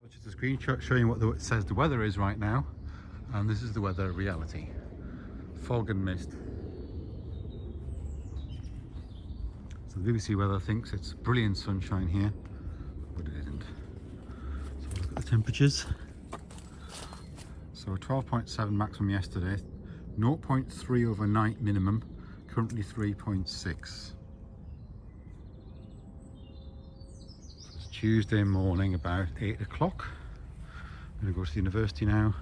Which is a screenshot showing what it says the weather is right now, and this is the weather reality. Fog and mist. So the BBC weather thinks it's brilliant sunshine here, but it isn't. So look at the temperatures. So 12.7 maximum yesterday, 0.3 overnight minimum, currently 3.6. Tuesday morning about 8 o'clock. I'm going to go to the university now.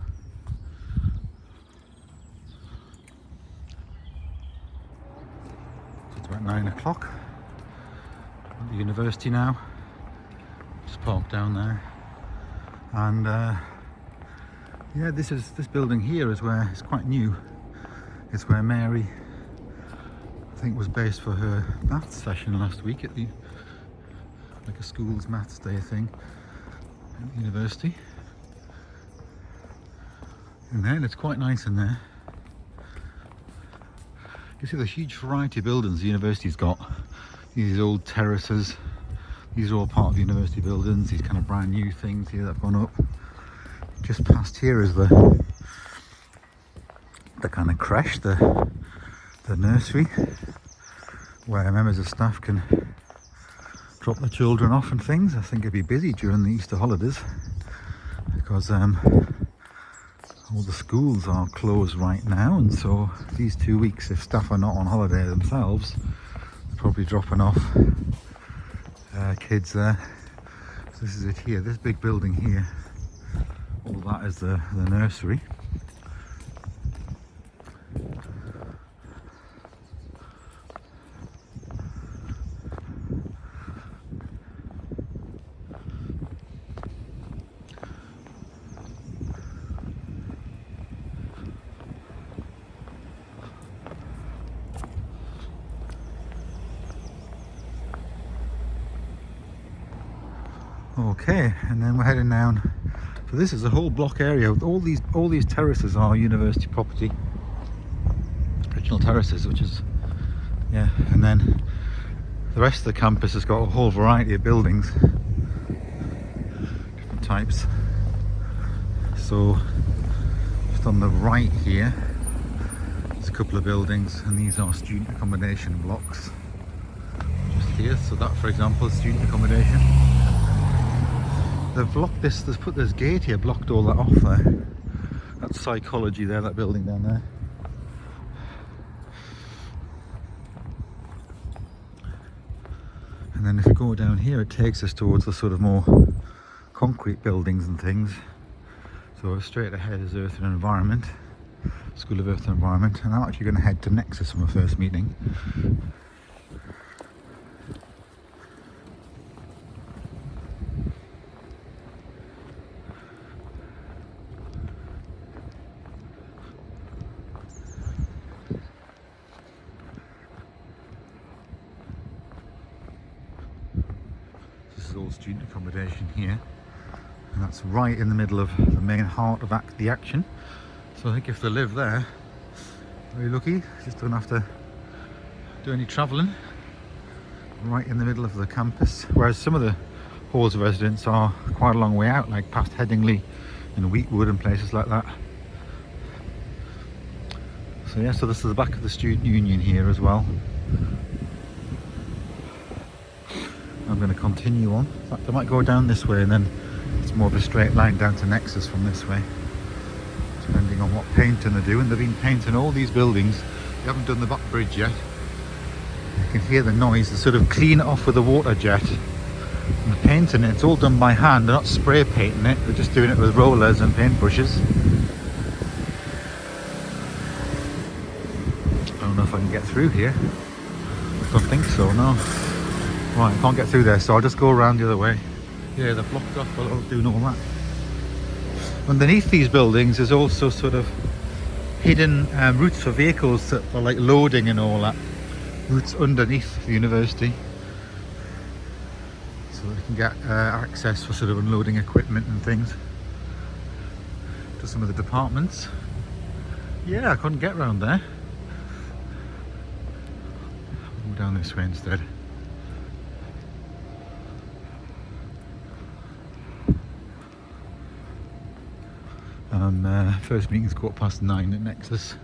So it's about 9 o'clock. At the university now. Just parked down there. And yeah, this building here is where it's quite new. It's where Mary, I think, was based for her maths session last week at the like a school's maths day thing at the university. And then it's quite nice in there. You see the huge variety of buildings the university's got. These old terraces, these are all part of the university buildings, these kind of brand new things here that have gone up. Just past here is the kind of creche, the nursery, where members of staff can drop the children off and things. I think it'd be busy during the Easter holidays because all the schools are closed right now, and so these 2 weeks, if staff are not on holiday themselves, they're probably dropping off kids there. So this is it here, this big building here, all that is the nursery. Okay, and then we're heading down. So this is a whole block area. All these terraces are university property, original terraces, which is, yeah. And then the rest of the campus has got a whole variety of buildings, different types. So just on the right here, there's a couple of buildings, and these are student accommodation blocks. Just here, so that, for example, is student accommodation. They've blocked this, they've put this gate here, blocked all that off there. That's psychology there, that building down there. And then if you go down here, it takes us towards the sort of more concrete buildings and things. So straight ahead is Earth and Environment, School of Earth and Environment, and I'm actually going to head to Nexus for my first meeting. All student accommodation here, and that's right in the middle of the main heart of the action. So I think if they live there, very lucky, just don't have to do any travelling, right in the middle of the campus, whereas some of the halls of residence are quite a long way out, like past Headingley and Wheatwood and places like that. So yeah, so this is the back of the student union here as well. I'm going to continue on. In fact, I might go down this way, and then it's more of a straight line down to Nexus from this way, depending on what painting they're doing. They've been painting all these buildings. They haven't done the back bridge yet. You can hear the noise. They sort of clean it off with a water jet. And the painting, it's all done by hand. They're not spray painting it. They're just doing it with rollers and paintbrushes. I don't know if I can get through here. I don't think so, no. Right, I can't get through there, so I'll just go around the other way. Yeah, they're blocked off while I'm doing all that. Underneath these buildings there's also sort of hidden routes for vehicles that are like loading and all that. Routes underneath the university. So they can get access for sort of unloading equipment and things. To some of the departments. Yeah, I couldn't get around there. I'll go down this way instead. First meeting's 9:15 at Nexus.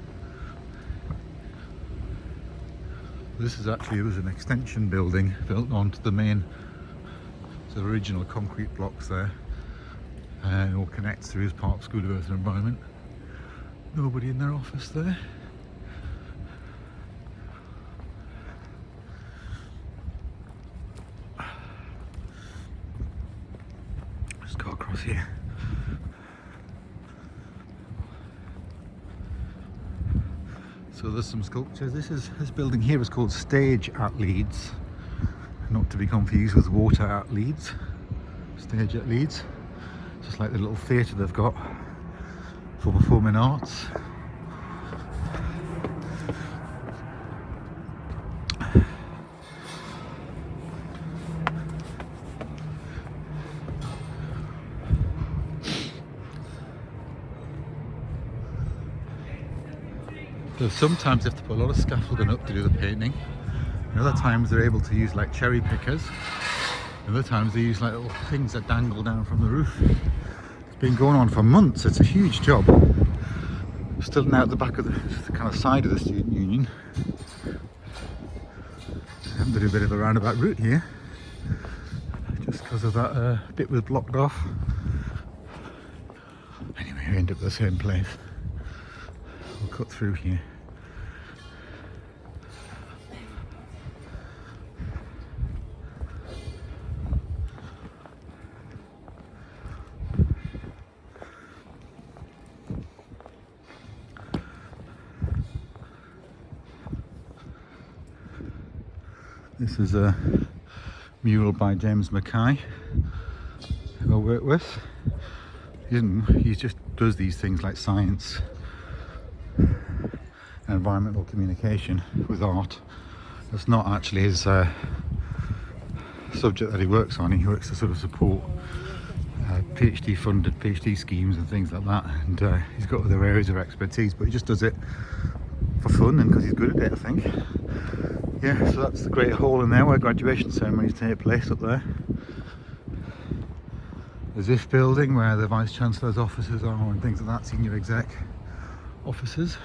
This is actually, it was an extension building built onto the main, so the original concrete blocks there. It all connects through as part of School of Earth and Environment. Nobody in their office there. Just go across here. So there's some sculptures. This building here is called Stage at Leeds, not to be confused with Water at Leeds. Stage at Leeds, just like the little theatre they've got for performing arts. So sometimes they have to put a lot of scaffolding up to do the painting. And other times they're able to use like cherry pickers. And other times they use like little things that dangle down from the roof. It's been going on for months. It's a huge job. Still now at the back of the kind of side of the student union. I'm having to do a bit of a roundabout route here, just because of that bit was blocked off. Anyway, we end up at the same place. We'll cut through here. This is a mural by James Mackay, who I work with. He just does these things like science and environmental communication with art. That's not actually his subject that he works on. He works to sort of support PhD funded PhD schemes and things like that, and he's got other areas of expertise, but he just does it for fun and because he's good at it, I think. Yeah, so that's the Great Hall in there where graduation ceremonies take place up there. There's this building where the Vice Chancellor's offices are and things like that, senior exec offices.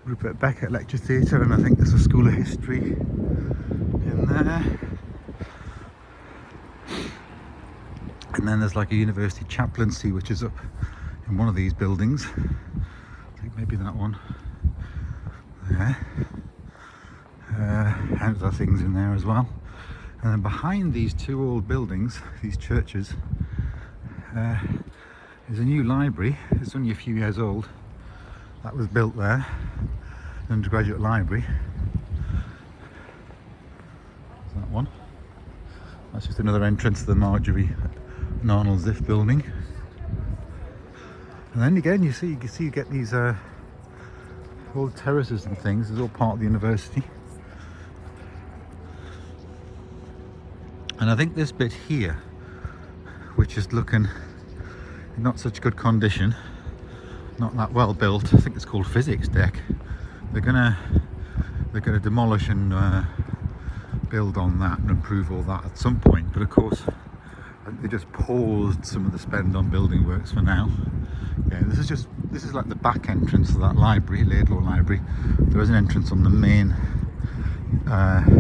Rupert Beckett Lecture Theatre, and I think there's a School of History in there. And then there's like a university chaplaincy which is up in one of these buildings. I think maybe that one. There. And other things in there as well. And then behind these two old buildings, these churches, is a new library. It's only a few years old. That was built there, an undergraduate library. That one. That's just another entrance to the Marjorie and Arnold Ziff building. And then again, you get these old terraces and things. It's all part of the university. And I think this bit here, which is looking in not such good condition, not that well built, I think it's called Physics Deck. They're gonna demolish and build on that and improve all that at some point. But of course, I think they just paused some of the spend on building works for now. Yeah, this is like the back entrance to that library, Laidlaw Library. There is an entrance on the main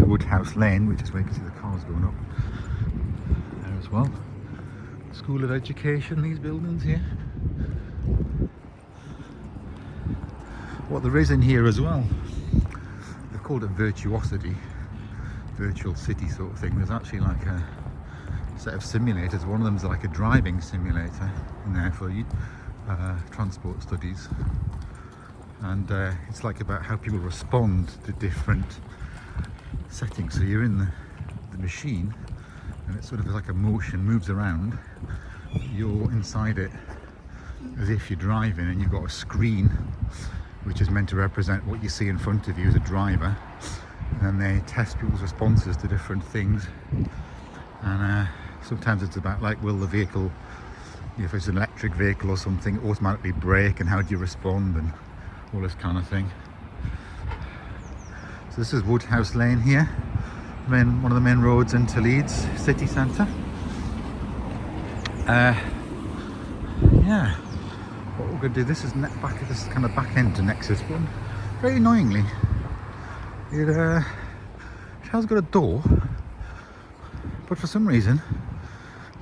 Woodhouse Lane, which is where you can see the cars going up there as well. School of Education, these buildings here. What there is in here as well, they've called it Virtuosity, virtual city sort of thing. There's actually like a set of simulators. One of them is like a driving simulator in there for transport studies, and it's like about how people respond to different settings. So you're in the machine, and it's sort of like a motion moves around. You're inside it as if you're driving, and you've got a screen which is meant to represent what you see in front of you as a driver, and then they test people's responses to different things. And sometimes it's about like, will the vehicle, if it's an electric vehicle or something, automatically brake, and how do you respond, and all this kind of thing. So this is Woodhouse Lane here, one of the main roads into Leeds city centre. yeah, what we're going to do, this is this is kind of back end to Nexus, but very annoyingly, it has got a door, but for some reason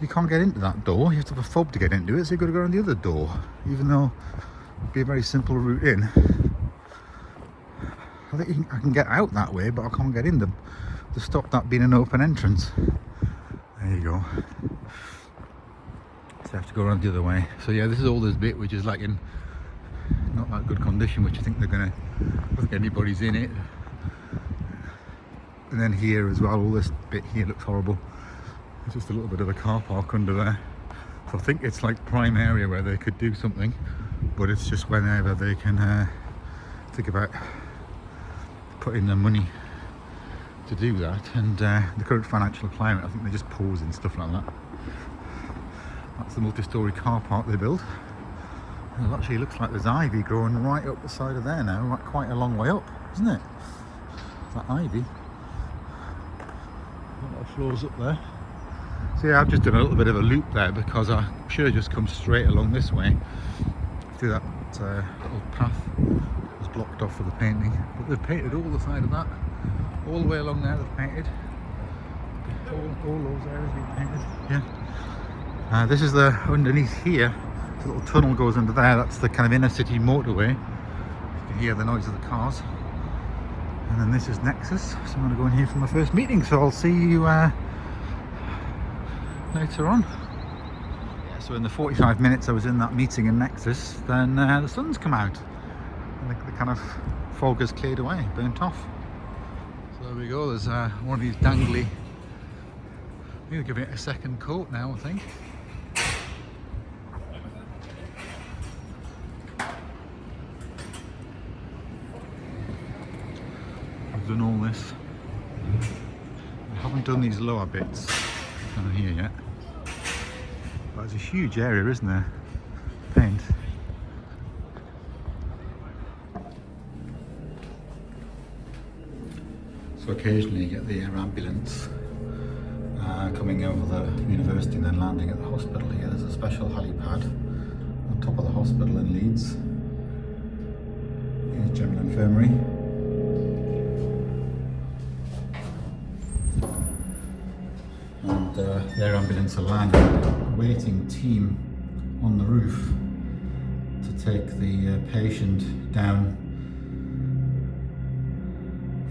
you can't get into that door. You have to have a fob to get into it, so you've got to go around the other door, even though it'd be a very simple route in. I think I can get out that way, but I can't get in them to stop that being an open entrance. There you go. So I have to go around the other way. So yeah, this is all this bit which is like in not that good condition, which I think they're gonna, I don't think anybody's in it. And then here as well, all this bit here looks horrible. There's just a little bit of a car park under there. So I think it's like prime area where they could do something, but it's just whenever they can think about putting the money to do that. And the current financial climate, I think they just pause and stuff like that. That's the multi-storey car park they built. And it actually looks like there's ivy growing right up the side of there now, right, quite a long way up, isn't it? That ivy. A lot of floors up there. So yeah, I've just done a little bit of a loop there because I should have just come straight along this way through that little path that was blocked off for the painting. But they've painted all the side of that, all the way along there. They've painted all those areas have been painted. Yeah. This is the underneath here. The little tunnel goes under there. That's the kind of inner city motorway. You can hear the noise of the cars. And then this is Nexus. So I'm going to go in here for my first meeting. So I'll see you later on. Yeah, so in the 45 minutes I was in that meeting in Nexus, then the sun's come out. And the kind of fog has cleared away, burnt off. So there we go. There's one of these dangly. I'm going to give it a second coat now, I think. I've done all this. I haven't done these lower bits down here yet. But it's a huge area, isn't there? Paint. So occasionally you get the air ambulance coming over the university and then landing at the hospital here. There's a special helipad on top of the hospital in Leeds. Here's General Infirmary. And their ambulance are landing, a waiting team on the roof to take the patient down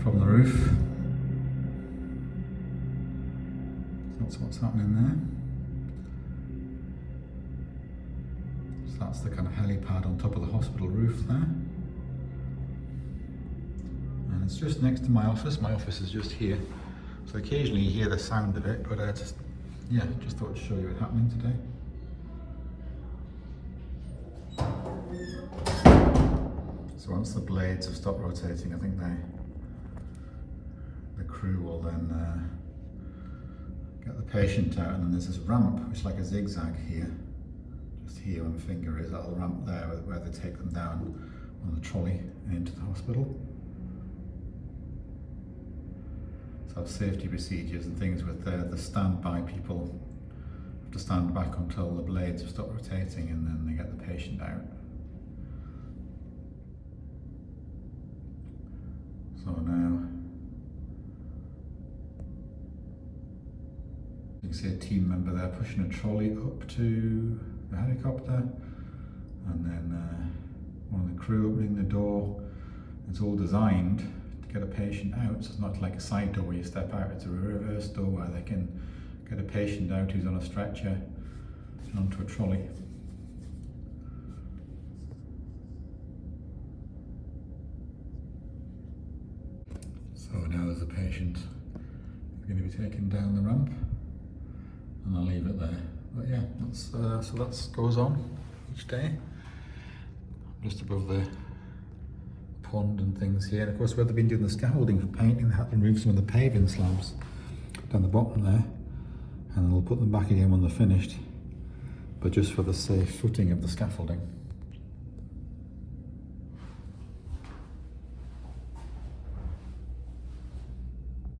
from the roof. That's what's happening there. So that's the kind of helipad on top of the hospital roof there. And it's just next to my office. My office is just here. So occasionally you hear the sound of it, but just thought to show you it happening today. So once the blades have stopped rotating, I think the crew will then get the patient out, and then there's this ramp, which is like a zigzag here. Just here where my finger is, that little ramp there where they take them down on the trolley and into the hospital. So safety procedures and things with the standby people have to stand back until the blades have stopped rotating, and then they get the patient out. So now you can see a team member there pushing a trolley up to the helicopter, and then one of the crew opening the door. It's all designed to get a patient out, so it's not like a side door where you step out, it's a reverse door where they can get a patient out who's on a stretcher and onto a trolley. So now there's a patient who's going to be taken down the ramp, and I'll leave it there. But yeah, that's so that goes on each day. Just above the pond and things here. And of course, where they've been doing the scaffolding for painting, they had to remove some of the paving slabs down the bottom there, and they'll put them back again when they're finished, but just for the safe footing of the scaffolding.